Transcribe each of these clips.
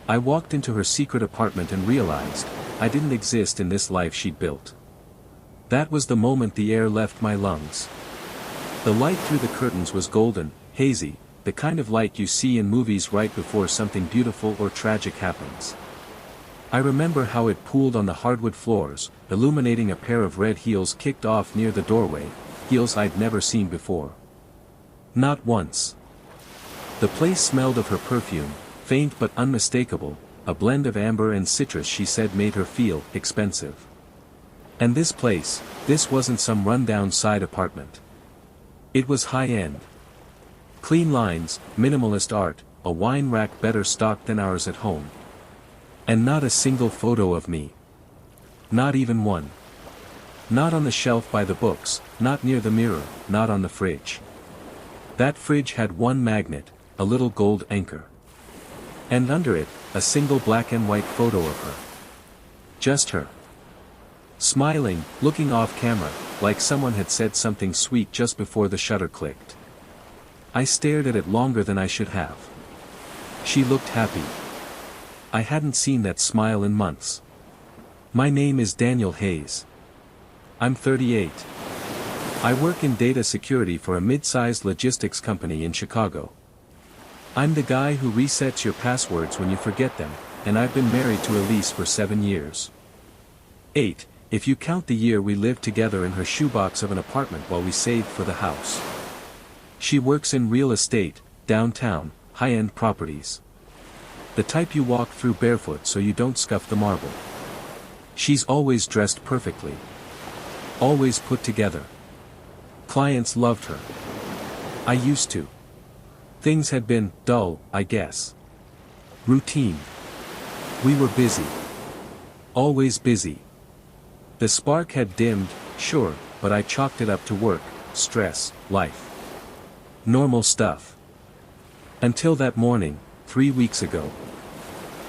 I walked into her secret apartment and realized, I didn't exist in this life she'd built. That was the moment the air left my lungs. The light through the curtains was golden, hazy, the kind of light you see in movies right before something beautiful or tragic happens. I remember how it pooled on the hardwood floors, illuminating a pair of red heels kicked off near the doorway, heels I'd never seen before. Not once. The place smelled of her perfume, faint but unmistakable, a blend of amber and citrus she said made her feel expensive. And this place, this wasn't some rundown side apartment. It was high-end. Clean lines, minimalist art, a wine rack better stocked than ours at home. And not a single photo of me. Not even one. Not on the shelf by the books, not near the mirror, not on the fridge. That fridge had one magnet, a little gold anchor. And under it, a single black and white photo of her. Just her. Smiling, looking off camera, like someone had said something sweet just before the shutter clicked. I stared at it longer than I should have. She looked happy. I hadn't seen that smile in months. My name is Daniel Hayes. I'm 38. I work in data security for a mid-sized logistics company in Chicago. I'm the guy who resets your passwords when you forget them, and I've been married to Elise for 7 years. 8, if you count the year we lived together in her shoebox of an apartment while we saved for the house. She works in real estate, downtown, high-end properties. The type you walk through barefoot so you don't scuff the marble. She's always dressed perfectly. Always put together. Clients loved her. I used to. Things had been dull, I guess. Routine. We were busy. Always busy. The spark had dimmed, sure, but I chalked it up to work, stress, life. Normal stuff. Until that morning, 3 weeks ago.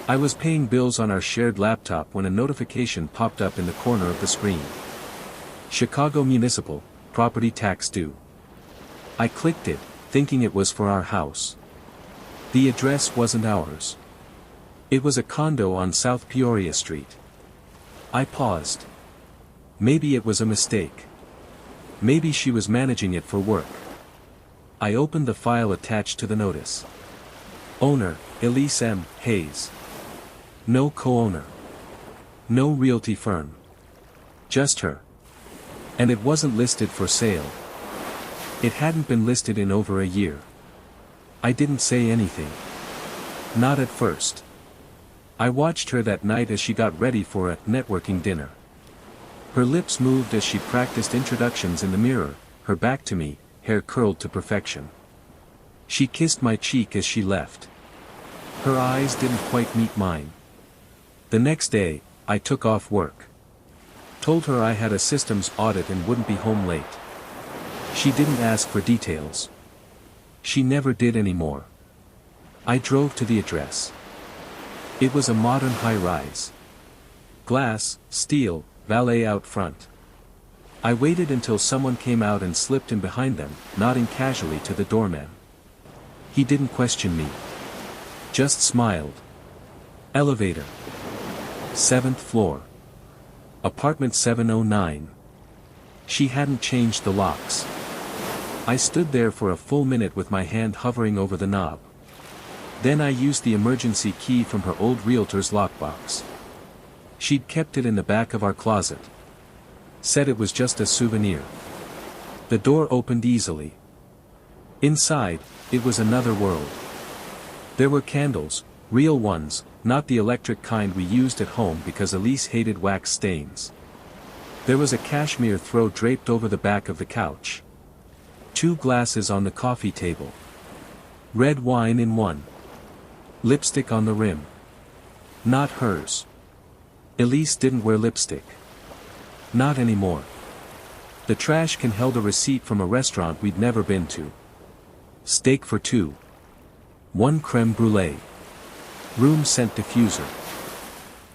I was paying bills on our shared laptop when a notification popped up in the corner of the screen. Chicago Municipal, property tax due. I clicked it, thinking it was for our house. The address wasn't ours. It was a condo on South Peoria Street. I paused. Maybe it was a mistake. Maybe she was managing it for work. I opened the file attached to the notice. Owner, Elise M. Hayes. No co-owner. No realty firm. Just her. And it wasn't listed for sale. It hadn't been listed in over a year. I didn't say anything. Not at first. I watched her that night as she got ready for a networking dinner. Her lips moved as she practiced introductions in the mirror, her back to me, hair curled to perfection. She kissed my cheek as she left. Her eyes didn't quite meet mine. The next day, I took off work. Told her I had a systems audit and wouldn't be home late. She didn't ask for details. She never did anymore. I drove to the address. It was a modern high-rise. Glass, steel, valet out front. I waited until someone came out and slipped in behind them, nodding casually to the doorman. He didn't question me. Just smiled. Elevator. 7th floor. Apartment 709. She hadn't changed the locks. I stood there for a full minute with my hand hovering over the knob. Then I used the emergency key from her old realtor's lockbox. She'd kept it in the back of our closet. Said it was just a souvenir. The door opened easily. Inside, it was another world. There were candles, real ones, not the electric kind we used at home because Elise hated wax stains. There was a cashmere throw draped over the back of the couch. 2 glasses on the coffee table. Red wine in one. Lipstick on the rim. Not hers. Elise didn't wear lipstick. Not anymore. The trash can held a receipt from a restaurant we'd never been to. Steak for 2. 1 creme brulee. Room scent diffuser.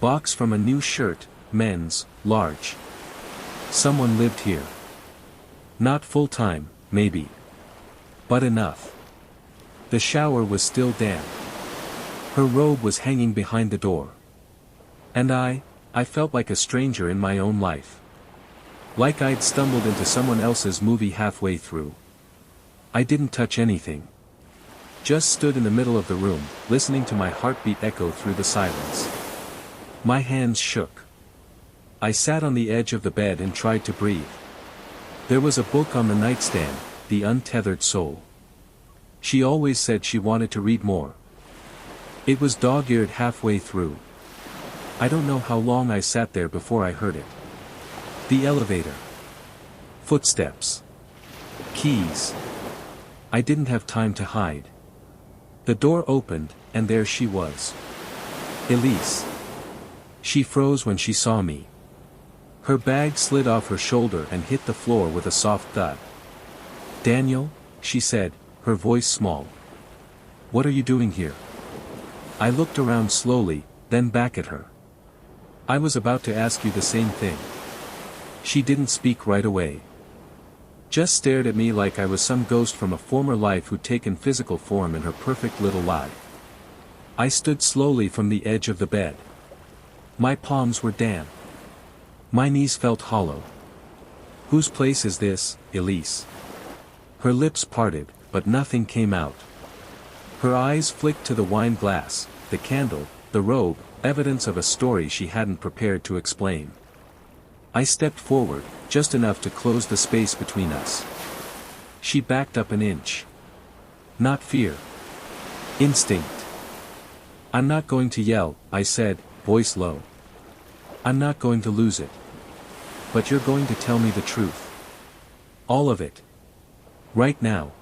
Box from a new shirt, men's, large. Someone lived here. Not full-time, maybe. But enough. The shower was still damp. Her robe was hanging behind the door. And I felt like a stranger in my own life. Like I'd stumbled into someone else's movie halfway through. I didn't touch anything. Just stood in the middle of the room, listening to my heartbeat echo through the silence. My hands shook. I sat on the edge of the bed and tried to breathe. There was a book on the nightstand, The Untethered Soul. She always said she wanted to read more. It was dog-eared halfway through. I don't know how long I sat there before I heard it. The elevator. Footsteps. Keys. I didn't have time to hide. The door opened, and there she was. Elise. She froze when she saw me. Her bag slid off her shoulder and hit the floor with a soft thud. "Daniel," she said, her voice small. "What are you doing here?" I looked around slowly, then back at her. "I was about to ask you the same thing." She didn't speak right away. Just stared at me like I was some ghost from a former life who'd taken physical form in her perfect little lie. I stood slowly from the edge of the bed. My palms were damp. My knees felt hollow. "Whose place is this, Elise?" Her lips parted, but nothing came out. Her eyes flicked to the wine glass, the candle, the robe, evidence of a story she hadn't prepared to explain. I stepped forward, just enough to close the space between us. She backed up an inch. Not fear. Instinct. "I'm not going to yell," I said, voice low. "I'm not going to lose it. But you're going to tell me the truth. All of it. Right now."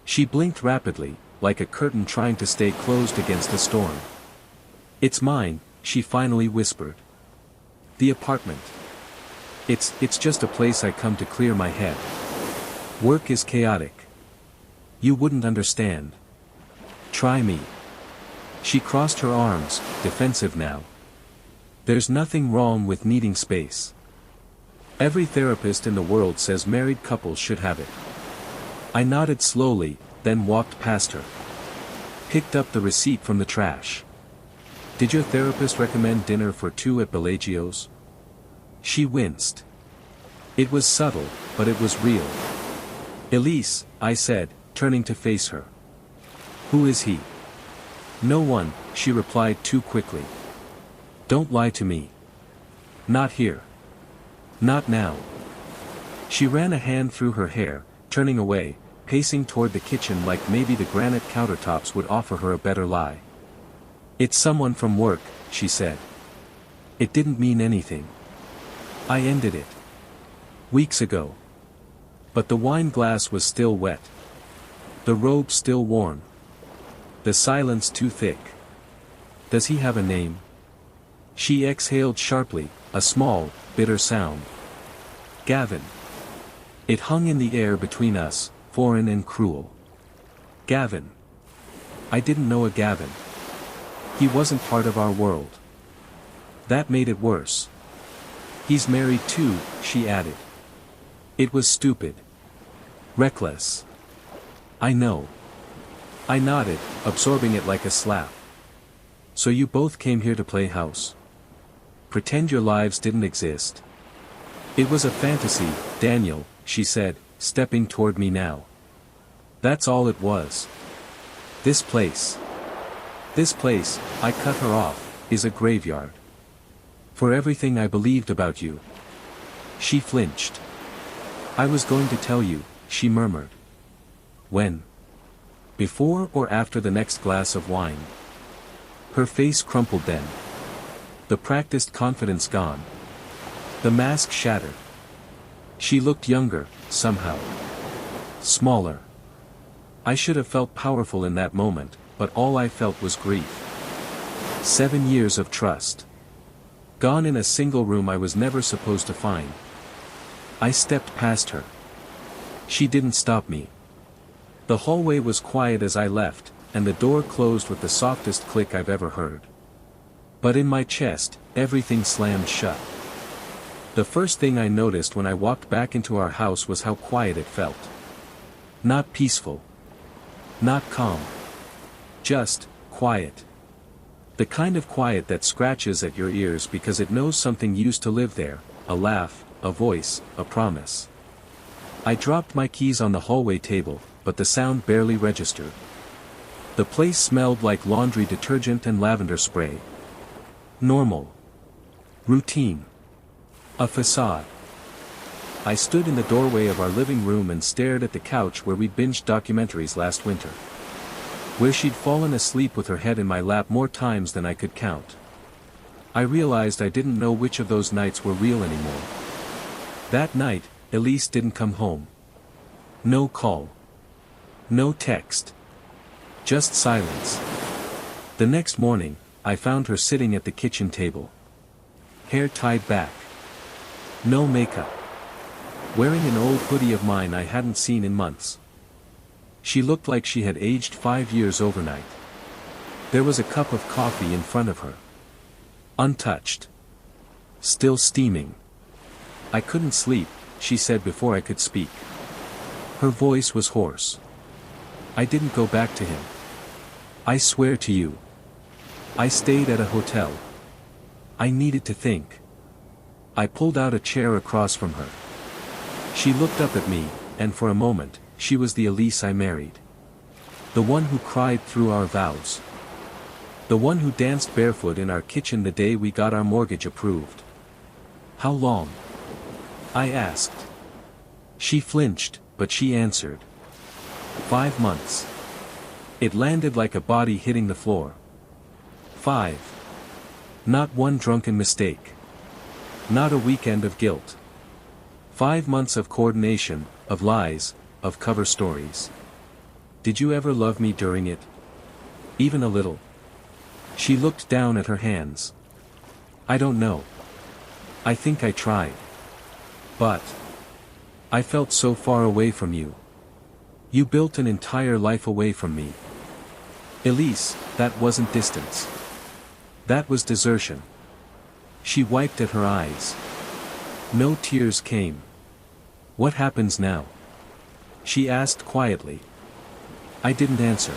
She blinked rapidly, like a curtain trying to stay closed against a storm. "It's mine," she finally whispered. "The apartment. It's just a place I come to clear my head. Work is chaotic. You wouldn't understand. Try me." She crossed her arms, defensive now. "There's nothing wrong with needing space. Every therapist in the world says married couples should have it." I nodded slowly, then walked past her. Picked up the receipt from the trash. "Did your therapist recommend dinner for two at Bellagio's?" She winced. It was subtle, but it was real. "Elise," I said, turning to face her. "Who is he?" "No one," she replied too quickly. "Don't lie to me. Not here. Not now." She ran a hand through her hair, turning away, pacing toward the kitchen like maybe the granite countertops would offer her a better lie. "It's someone from work," she said. It didn't mean anything. I ended it. Weeks ago. But the wine glass was still wet. The robe still warm. The silence too thick. "Does he have a name?" She exhaled sharply, a small, bitter sound. "Gavin." It hung in the air between us, foreign and cruel. Gavin. I didn't know a Gavin. He wasn't part of our world. That made it worse. "He's married too," she added. It was stupid. Reckless. "I know." I nodded, absorbing it like a slap. "So you both came here to play house? Pretend your lives didn't exist?" "It was a fantasy, Daniel," she said, stepping toward me now. "That's all it was. This place," I cut her off, "is a graveyard. For everything I believed about you." She flinched. "I was going to tell you," she murmured. "When? Before or after the next glass of wine?" Her face crumpled then. The practiced confidence gone. The mask shattered. She looked younger, somehow. Smaller. I should have felt powerful in that moment, but all I felt was grief. 7 years of trust. Gone in a single room I was never supposed to find. I stepped past her. She didn't stop me. The hallway was quiet as I left, and the door closed with the softest click I've ever heard. But in my chest, everything slammed shut. The first thing I noticed when I walked back into our house was how quiet it felt. Not peaceful. Not calm. Just quiet. The kind of quiet that scratches at your ears because it knows something used to live there, a laugh, a voice, a promise. I dropped my keys on the hallway table, but the sound barely registered. The place smelled like laundry detergent and lavender spray. Normal. Routine. A facade. I stood in the doorway of our living room and stared at the couch where we'd binged documentaries last winter. Where she'd fallen asleep with her head in my lap more times than I could count. I realized I didn't know which of those nights were real anymore. That night, Elise didn't come home. No call. No text. Just silence. The next morning, I found her sitting at the kitchen table. Hair tied back. No makeup. Wearing an old hoodie of mine I hadn't seen in months. She looked like she had aged 5 years overnight. There was a cup of coffee in front of her. Untouched. Still steaming. I couldn't sleep, she said before I could speak. Her voice was hoarse. I didn't go back to him. I swear to you. I stayed at a hotel. I needed to think. I pulled out a chair across from her. She looked up at me, and for a moment, she was the Elise I married. The one who cried through our vows. The one who danced barefoot in our kitchen the day we got our mortgage approved. How long? I asked. She flinched, but she answered. 5 months. It landed like a body hitting the floor. 5. Not one drunken mistake. Not a weekend of guilt. 5 months of coordination, of lies, of cover stories. Did you ever love me during it? Even a little? She looked down at her hands. I don't know. I think I tried. But I felt so far away from you. You built an entire life away from me. Elise, that wasn't distance. That was desertion. She wiped at her eyes. No tears came. What happens now? She asked quietly. I didn't answer.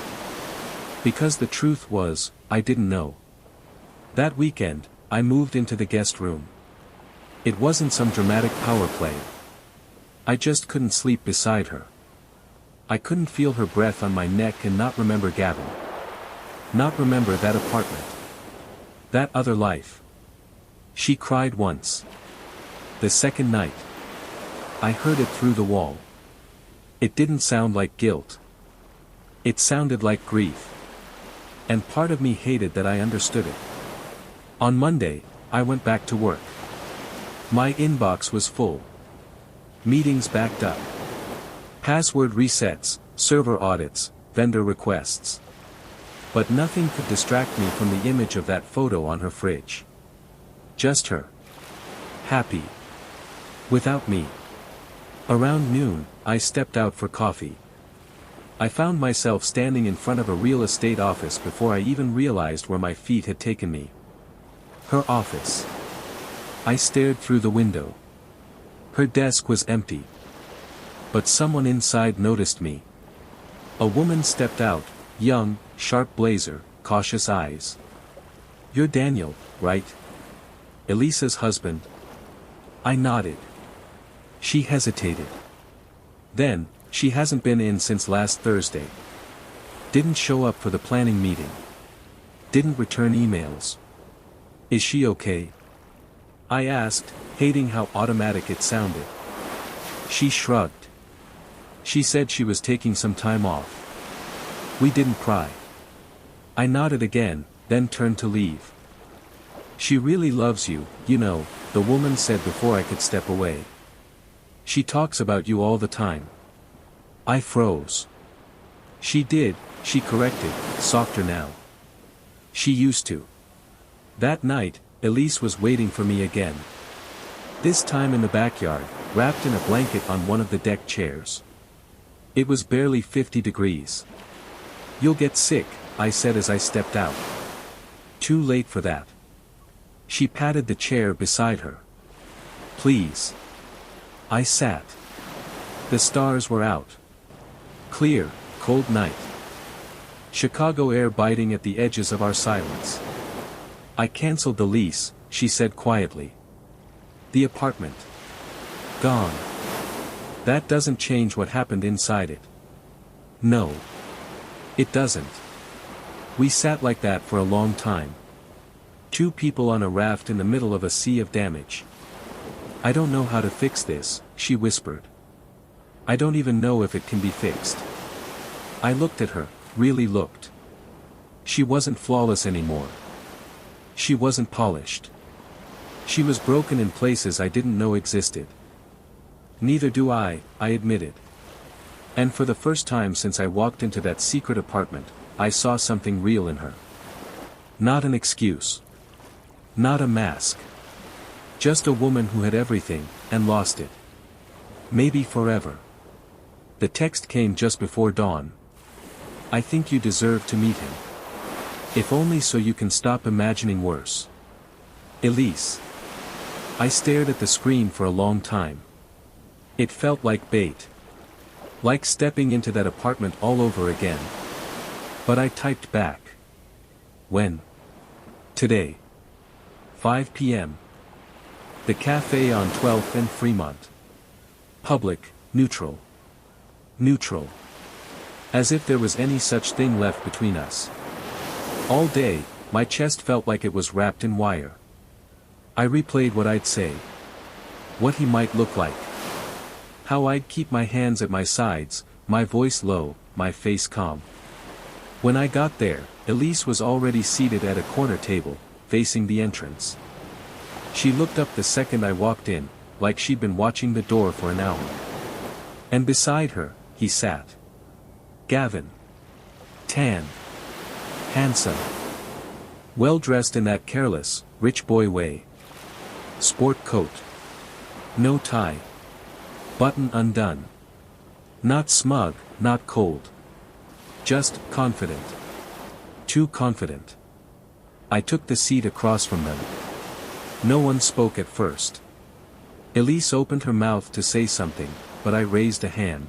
Because the truth was, I didn't know. That weekend, I moved into the guest room. It wasn't some dramatic power play. I just couldn't sleep beside her. I couldn't feel her breath on my neck and not remember Gavin. Not remember that apartment. That other life. She cried once. The second night. I heard it through the wall. It didn't sound like guilt. It sounded like grief. And part of me hated that I understood it. On Monday, I went back to work. My inbox was full. Meetings backed up. Password resets, server audits, vendor requests. But nothing could distract me from the image of that photo on her fridge. Just her. Happy. Without me. Around noon, I stepped out for coffee. I found myself standing in front of a real estate office before I even realized where my feet had taken me. Her office. I stared through the window. Her desk was empty. But someone inside noticed me. A woman stepped out, young, sharp blazer, cautious eyes. You're Daniel, right? Elisa's husband. I nodded. She hesitated. Then, she hasn't been in since last Thursday. Didn't show up for the planning meeting. Didn't return emails. Is she okay? I asked, hating how automatic it sounded. She shrugged. She said she was taking some time off. We didn't cry. I nodded again, then turned to leave. She really loves you, you know, the woman said before I could step away. She talks about you all the time. I froze. She did, she corrected, softer now. She used to. That night, Elise was waiting for me again. This time in the backyard, wrapped in a blanket on one of the deck chairs. It was barely 50 degrees. You'll get sick, I said as I stepped out. Too late for that. She patted the chair beside her. Please. I sat. The stars were out. Clear, cold night. Chicago air biting at the edges of our silence. I canceled the lease, she said quietly. The apartment. Gone. That doesn't change what happened inside it. No. It doesn't. We sat like that for a long time. Two people on a raft in the middle of a sea of damage. I don't know how to fix this, she whispered. I don't even know if it can be fixed. I looked at her, really looked. She wasn't flawless anymore. She wasn't polished. She was broken in places I didn't know existed. Neither do I admitted. And for the first time since I walked into that secret apartment, I saw something real in her. Not an excuse. Not a mask. Just a woman who had everything, and lost it. Maybe forever. The text came just before dawn. I think you deserve to meet him. If only so you can stop imagining worse. Elise. I stared at the screen for a long time. It felt like bait. Like stepping into that apartment all over again. But I typed back. When? Today. 5 p.m. The cafe on 12th and Fremont. Public, neutral. Neutral. As if there was any such thing left between us. All day, my chest felt like it was wrapped in wire. I replayed what I'd say. What he might look like. How I'd keep my hands at my sides, my voice low, my face calm. When I got there, Elise was already seated at a corner table, facing the entrance. She looked up the second I walked in, like she'd been watching the door for an hour. And beside her, he sat. Gavin. Tan. Handsome. Well-dressed in that careless, rich boy way. Sport coat. No tie. Button undone. Not smug, not cold. Just confident. Too confident. I took the seat across from them. No one spoke at first. Elise opened her mouth to say something, but I raised a hand.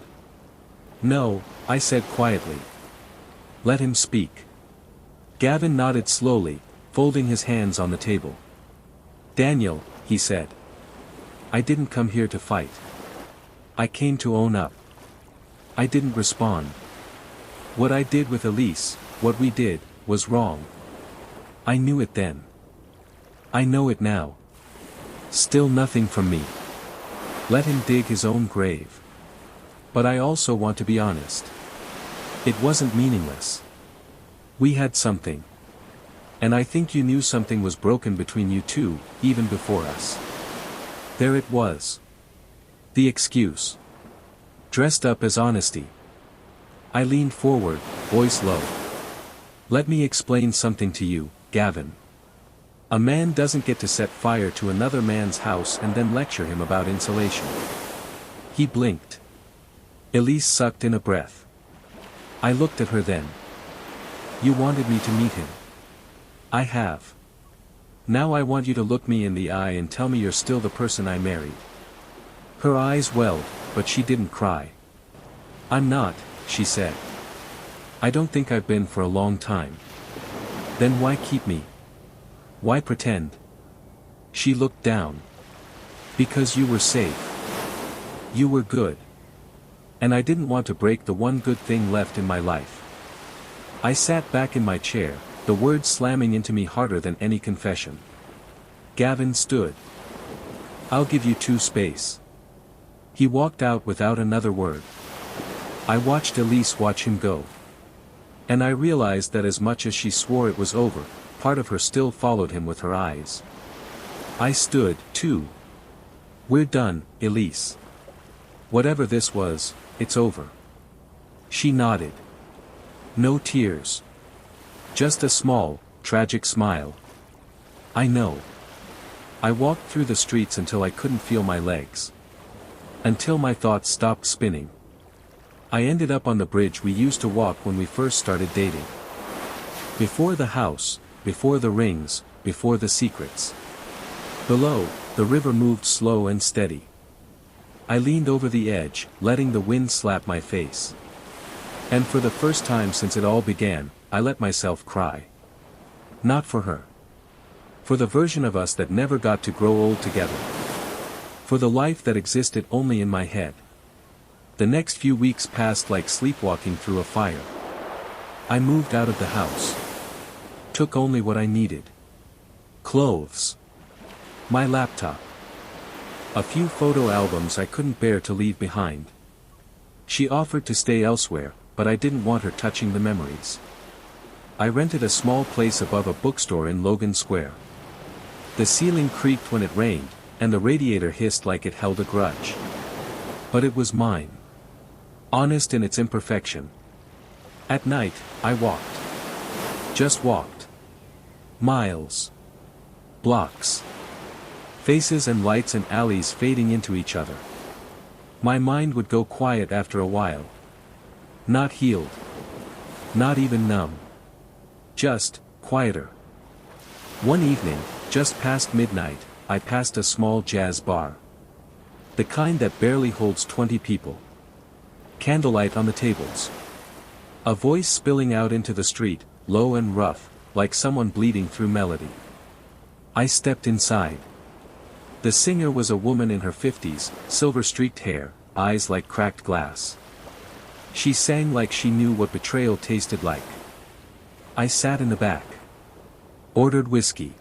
No, I said quietly. Let him speak. Gavin nodded slowly, folding his hands on the table. Daniel, he said. I didn't come here to fight. I came to own up. I didn't respond. What I did with Elise, what we did, was wrong. I knew it then. I know it now. Still nothing from me. Let him dig his own grave. But I also want to be honest. It wasn't meaningless. We had something. And I think you knew something was broken between you two, even before us. There it was. The excuse. Dressed up as honesty. I leaned forward, voice low. Let me explain something to you, Gavin. A man doesn't get to set fire to another man's house and then lecture him about insulation. He blinked. Elise sucked in a breath. I looked at her then. You wanted me to meet him. I have. Now I want you to look me in the eye and tell me you're still the person I married. Her eyes welled, but she didn't cry. I'm not, she said. I don't think I've been for a long time. Then why keep me? Why pretend? She looked down. Because you were safe. You were good. And I didn't want to break the one good thing left in my life. I sat back in my chair, the words slamming into me harder than any confession. Gavin stood. I'll give you two space. He walked out without another word. I watched Elise watch him go. And I realized that as much as she swore it was over, part of her still followed him with her eyes. I stood, too. We're done, Elise. Whatever this was, it's over. She nodded. No tears. Just a small, tragic smile. I know. I walked through the streets until I couldn't feel my legs. Until my thoughts stopped spinning. I ended up on the bridge we used to walk when we first started dating. Before the house, before the rings, before the secrets. Below, the river moved slow and steady. I leaned over the edge, letting the wind slap my face. And for the first time since it all began, I let myself cry. Not for her. For the version of us that never got to grow old together. For the life that existed only in my head. The next few weeks passed like sleepwalking through a fire. I moved out of the house. Took only what I needed. Clothes. My laptop. A few photo albums I couldn't bear to leave behind. She offered to stay elsewhere, but I didn't want her touching the memories. I rented a small place above a bookstore in Logan Square. The ceiling creaked when it rained, and the radiator hissed like it held a grudge. But it was mine. Honest in its imperfection. At night, I walked. Just walked. Miles. Blocks. Faces and lights and alleys fading into each other. My mind would go quiet after a while. Not healed. Not even numb. Just, quieter. One evening, just past midnight, I passed a small jazz bar. The kind that barely holds 20 people. Candlelight on the tables. A voice spilling out into the street, low and rough, like someone bleeding through melody. I stepped inside. The singer was a woman in her 50s, silver-streaked hair, eyes like cracked glass. She sang like she knew what betrayal tasted like. I sat in the back. Ordered whiskey.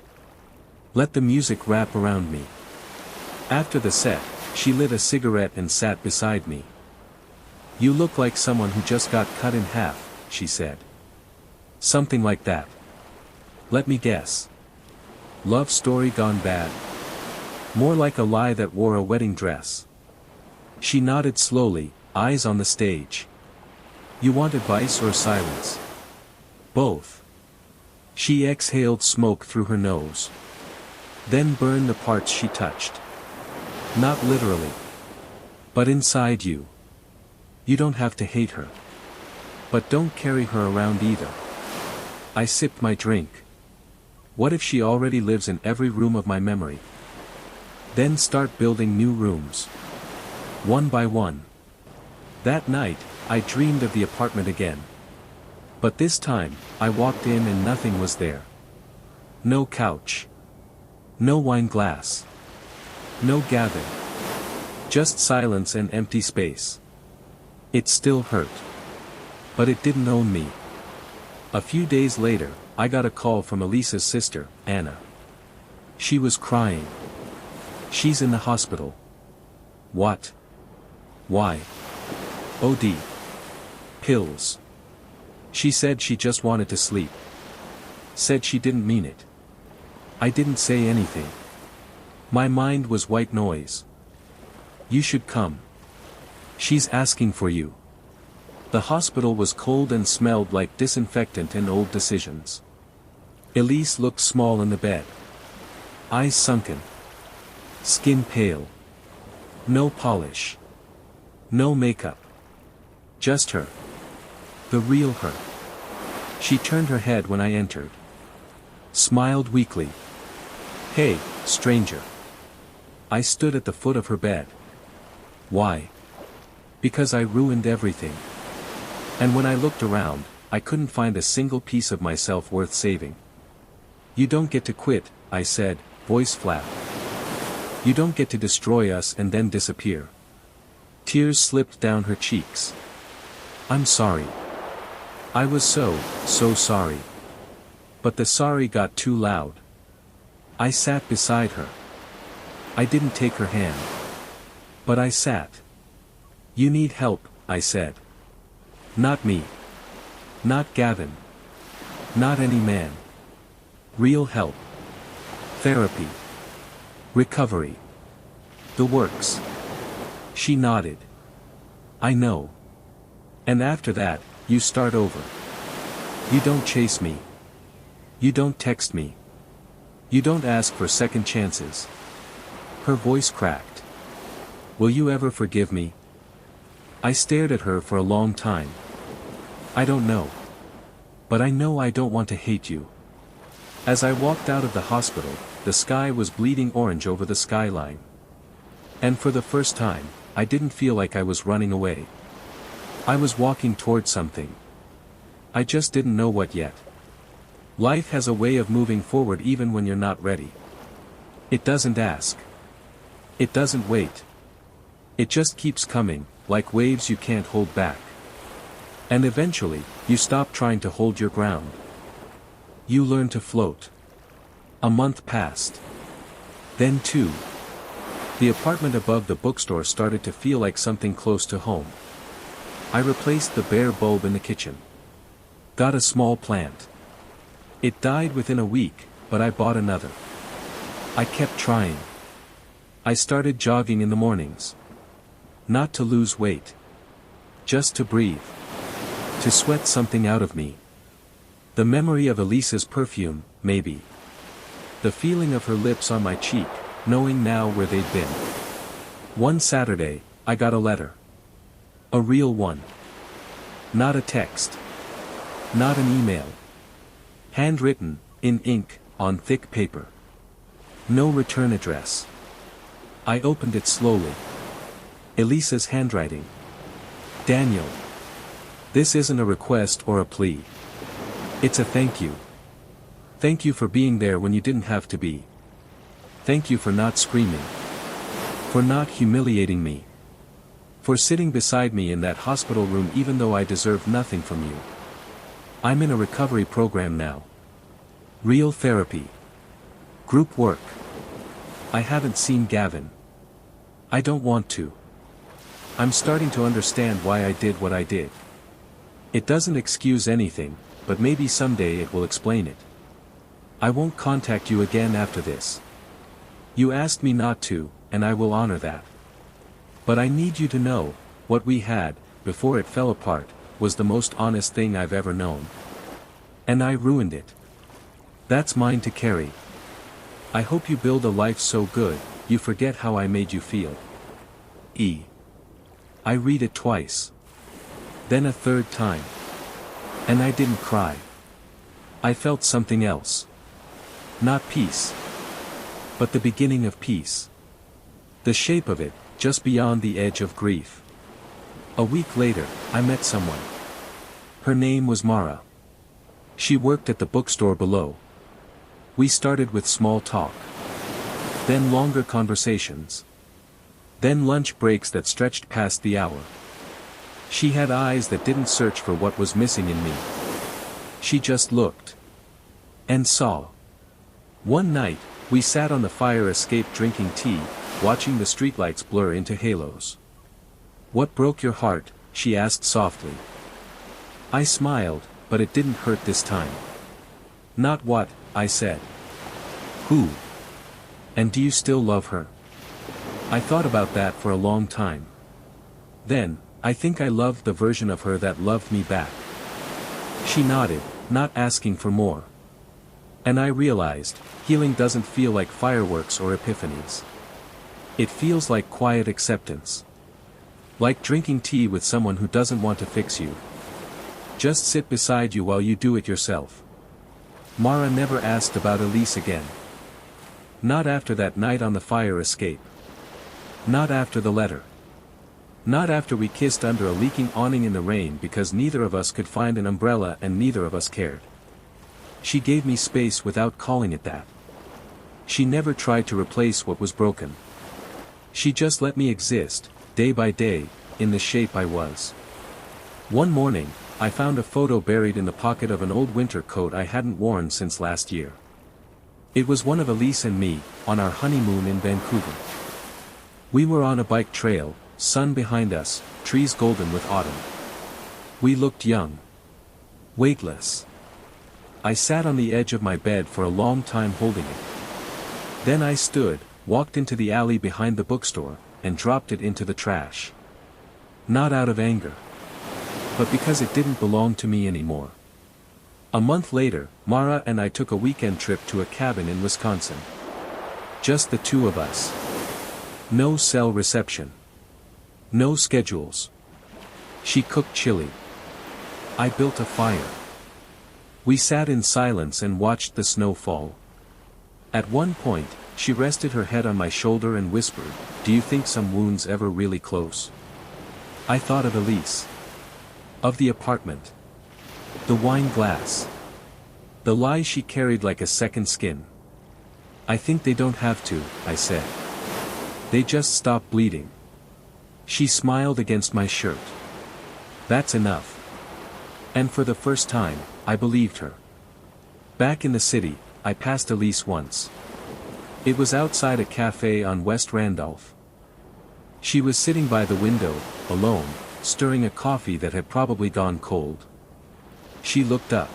Let the music wrap around me. After the set, she lit a cigarette and sat beside me. "You look like someone who just got cut in half," she said. "Something like that. Let me guess. Love story gone bad. More like a lie that wore a wedding dress." She nodded slowly, eyes on the stage. "You want advice or silence?" "Both." She exhaled smoke through her nose. "Then burn the parts she touched. Not literally. But inside you. You don't have to hate her. But don't carry her around either." I sipped my drink. What if she already lives in every room of my memory? Then start building new rooms. One by one. That night, I dreamed of the apartment again. But this time, I walked in and nothing was there. No couch. No wine glass. No Gavin. Just silence and empty space. It still hurt. But it didn't own me. A few days later, I got a call from Elisa's sister, Anna. She was crying. "She's in the hospital." "What? Why?" "OD. Pills." She said she just wanted to sleep. Said she didn't mean it. I didn't say anything. My mind was white noise. "You should come. She's asking for you." The hospital was cold and smelled like disinfectant and old decisions. Elise looked small in the bed. Eyes sunken. Skin pale. No polish. No makeup. Just her. The real her. She turned her head when I entered. Smiled weakly. "Hey, stranger." I stood at the foot of her bed. "Why?" "Because I ruined everything. And when I looked around, I couldn't find a single piece of myself worth saving." "You don't get to quit," I said, voice flat. "You don't get to destroy us and then disappear." Tears slipped down her cheeks. "I'm sorry. I was so sorry." But the sorry got too loud. I sat beside her. I didn't take her hand. But I sat. "You need help," I said. "Not me. Not Gavin. Not any man. Real help. Therapy. Recovery. The works." She nodded. "I know. And after that, you start over. You don't chase me. You don't text me. You don't ask for second chances." Her voice cracked. "Will you ever forgive me?" I stared at her for a long time. "I don't know. But I know I don't want to hate you." As I walked out of the hospital, the sky was bleeding orange over the skyline. And for the first time, I didn't feel like I was running away. I was walking toward something. I just didn't know what yet. Life has a way of moving forward even when you're not ready. It doesn't ask. It doesn't wait. It just keeps coming, like waves you can't hold back. And eventually, you stop trying to hold your ground. You learn to float. A month passed. Then two. The apartment above the bookstore started to feel like something close to home. I replaced the bare bulb in the kitchen. Got a small plant. It died within a week, but I bought another. I kept trying. I started jogging in the mornings. Not to lose weight. Just to breathe. To sweat something out of me. The memory of Elisa's perfume, maybe. The feeling of her lips on my cheek, knowing now where they'd been. One Saturday, I got a letter. A real one. Not a text. Not an email. Handwritten, in ink, on thick paper. No return address. I opened it slowly. Elisa's handwriting. Daniel. This isn't a request or a plea. It's a thank you. Thank you for being there when you didn't have to be. Thank you for not screaming. For not humiliating me. For sitting beside me in that hospital room even though I deserved nothing from you. I'm in a recovery program now. Real therapy. Group work. I haven't seen Gavin. I don't want to. I'm starting to understand why I did what I did. It doesn't excuse anything, but maybe someday it will explain it. I won't contact you again after this. You asked me not to, and I will honor that. But I need you to know, what we had, before it fell apart, was the most honest thing I've ever known. And I ruined it. That's mine to carry. I hope you build a life so good, you forget how I made you feel. E. I read it twice. Then a third time. And I didn't cry. I felt something else. Not peace. But the beginning of peace. The shape of it, just beyond the edge of grief. A week later, I met someone. Her name was Mara. She worked at the bookstore below. We started with small talk. Then longer conversations. Then lunch breaks that stretched past the hour. She had eyes that didn't search for what was missing in me. She just looked. And saw. One night, we sat on the fire escape drinking tea, watching the streetlights blur into halos. What broke your heart? She asked softly. I smiled, but it didn't hurt this time. Not what, I said. Who? And do you still love her? I thought about that for a long time. Then, I think I loved the version of her that loved me back. She nodded, not asking for more. And I realized, healing doesn't feel like fireworks or epiphanies. It feels like quiet acceptance. Like drinking tea with someone who doesn't want to fix you. Just sit beside you while you do it yourself. Mara never asked about Elise again. Not after that night on the fire escape. Not after the letter. Not after we kissed under a leaking awning in the rain because neither of us could find an umbrella and neither of us cared. She gave me space without calling it that. She never tried to replace what was broken. She just let me exist, day by day, in the shape I was. One morning, I found a photo buried in the pocket of an old winter coat I hadn't worn since last year. It was one of Elise and me, on our honeymoon in Vancouver. We were on a bike trail, sun behind us, trees golden with autumn. We looked young. Weightless. I sat on the edge of my bed for a long time holding it. Then I stood, walked into the alley behind the bookstore, and dropped it into the trash. Not out of anger. But because it didn't belong to me anymore. A month later, Mara and I took a weekend trip to a cabin in Wisconsin. Just the two of us. No cell reception. No schedules. She cooked chili. I built a fire. We sat in silence and watched the snow fall. At one point, she rested her head on my shoulder and whispered, "Do you think some wounds ever really close?" I thought of Elise. Of the apartment. The wine glass. The lie she carried like a second skin. I think they don't have to, I said. They just stop bleeding. She smiled against my shirt. That's enough. And for the first time, I believed her. Back in the city, I passed Elise once. It was outside a cafe on West Randolph. She was sitting by the window, alone, stirring a coffee that had probably gone cold. She looked up.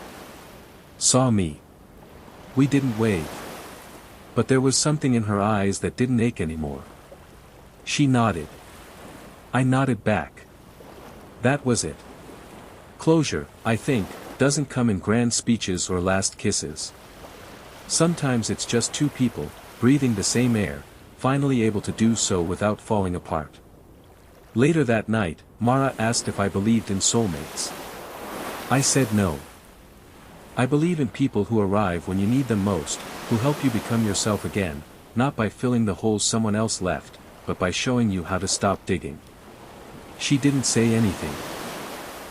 Saw me. We didn't wave. But there was something in her eyes that didn't ache anymore. She nodded. I nodded back. That was it. Closure, I think, doesn't come in grand speeches or last kisses. Sometimes it's just two people, breathing the same air, finally able to do so without falling apart. Later that night, Mara asked if I believed in soulmates. I said no. I believe in people who arrive when you need them most, who help you become yourself again, not by filling the holes someone else left, but by showing you how to stop digging. She didn't say anything.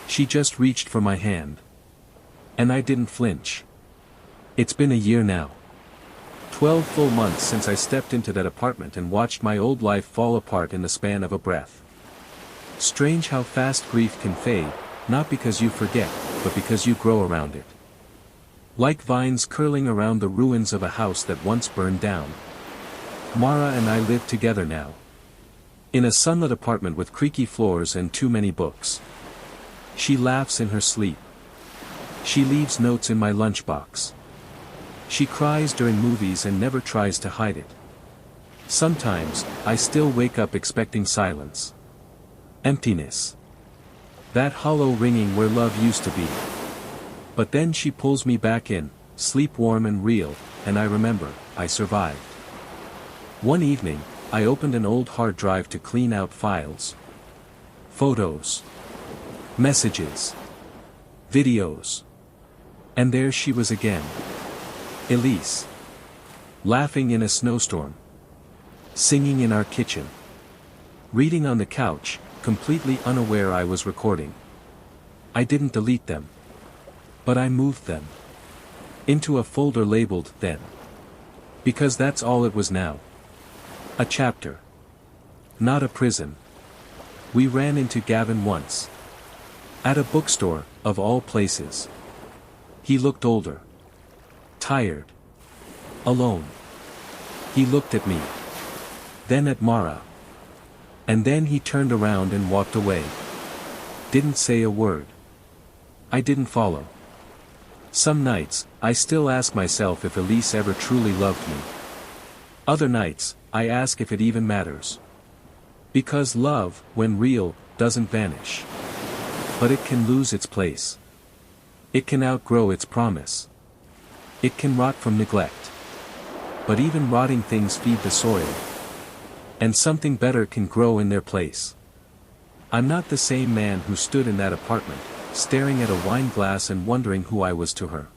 She just reached for my hand. And I didn't flinch. It's been a year now. 12 full months since I stepped into that apartment and watched my old life fall apart in the span of a breath. Strange how fast grief can fade, not because you forget, but because you grow around it. Like vines curling around the ruins of a house that once burned down. Mara and I live together now. In a sunlit apartment with creaky floors and too many books. She laughs in her sleep. She leaves notes in my lunchbox. She cries during movies and never tries to hide it. Sometimes, I still wake up expecting silence. Emptiness. That hollow ringing where love used to be. But then she pulls me back in, sleep warm and real, and I remember, I survived. One evening, I opened an old hard drive to clean out files. Photos. Messages. Videos. And there she was again. Elise. Laughing in a snowstorm. Singing in our kitchen. Reading on the couch, completely unaware I was recording. I didn't delete them. But I moved them. Into a folder labeled then. Because that's all it was now. A chapter. Not a prison. We ran into Gavin once. At a bookstore, of all places. He looked older. Tired. Alone. He looked at me. Then at Mara. And then he turned around and walked away. Didn't say a word. I didn't follow. Some nights, I still ask myself if Elise ever truly loved me. Other nights, I ask if it even matters. Because love, when real, doesn't vanish. But it can lose its place. It can outgrow its promise. It can rot from neglect. But even rotting things feed the soil. And something better can grow in their place. I'm not the same man who stood in that apartment, staring at a wine glass and wondering who I was to her.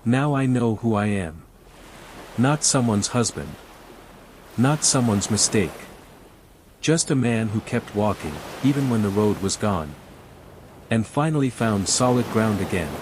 Now I know who I am. Not someone's husband. Not someone's mistake. Just a man who kept walking, even when the road was gone. And finally found solid ground again.